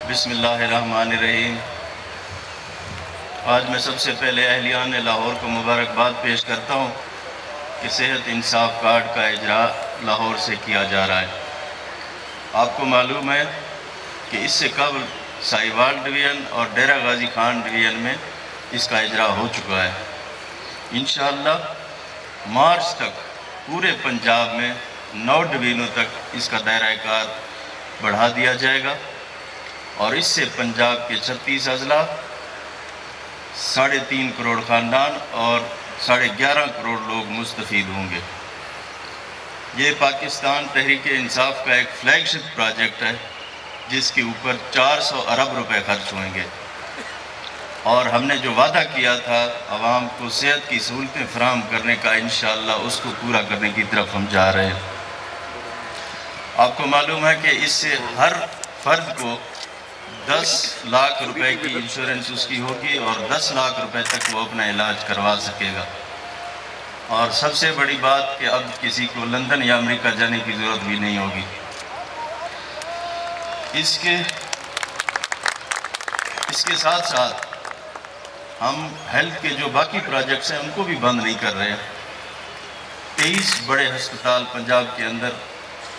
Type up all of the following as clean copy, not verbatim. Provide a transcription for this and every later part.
بسم اللہ الرحمن الرحیم۔ آج میں سب سے پہلے اہلیان لاہور کو مبارکباد پیش کرتا ہوں کہ صحت انصاف کارڈ کا اجراء لاہور سے کیا جا رہا ہے۔ آپ کو معلوم ہے کہ اس سے قبل سائیوال ڈویژن اور ڈیرہ غازی خان ڈویژن میں اس کا اجراء ہو چکا ہے۔ انشاءاللہ مارچ تک پورے پنجاب میں 9 ڈویژنوں تک اس کا دائرہ کار بڑھا دیا جائے گا اور اس سے پنجاب کے 36 اضلاع، 3.5 کروڑ خاندان اور 11.5 کروڑ لوگ مستفید ہوں گے۔ یہ پاکستان تحریک انصاف کا ایک فلیگ شپ پروجیکٹ ہے جس کے اوپر 400 ارب روپے خرچ ہوئیں گے، اور ہم نے جو وعدہ کیا تھا عوام کو صحت کی سہولتیں فراہم کرنے کا، انشاءاللہ اس کو پورا کرنے کی طرف ہم جا رہے ہیں۔ آپ کو معلوم ہے کہ اس سے ہر فرد کو 10 لاکھ روپے کی انشورنس اس کی ہوگی اور 10 لاکھ روپے تک وہ اپنا علاج کروا سکے گا، اور سب سے بڑی بات کہ اب کسی کو لندن یا امریکہ جانے کی ضرورت بھی نہیں ہوگی۔ اس کے ساتھ ساتھ ہم ہیلتھ کے جو باقی پروجیکٹس ہیں ان کو بھی بند نہیں کر رہے ہیں۔ 23 بڑے ہسپتال پنجاب کے اندر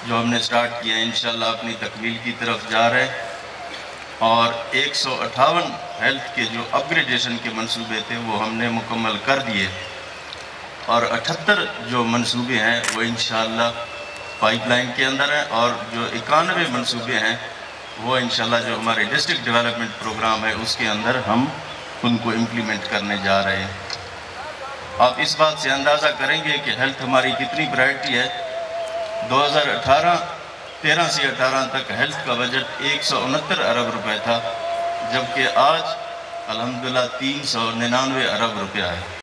جو ہم نے سٹارٹ کیا ہے، انشاءاللہ اپنی تکمیل کی طرف جا رہے ہیں، اور 158 ہیلتھ کے جو اپ گریڈیشن کے منصوبے تھے وہ ہم نے مکمل کر دیے، اور 78 جو منصوبے ہیں وہ انشاءاللہ پائپ لائن کے اندر ہیں، اور جو 91 منصوبے ہیں وہ انشاءاللہ جو ہمارے ڈسٹرکٹ ڈیولپمنٹ پروگرام ہے اس کے اندر ہم ان کو امپلیمنٹ کرنے جا رہے ہیں۔ آپ اس بات سے اندازہ کریں گے کہ ہیلتھ ہماری کتنی پرائرٹی ہے۔ 2013 سے 18 تک ہیلتھ کا بجٹ 169 ارب روپے تھا، جبکہ آج الحمدللہ 399 ارب روپیہ ہے۔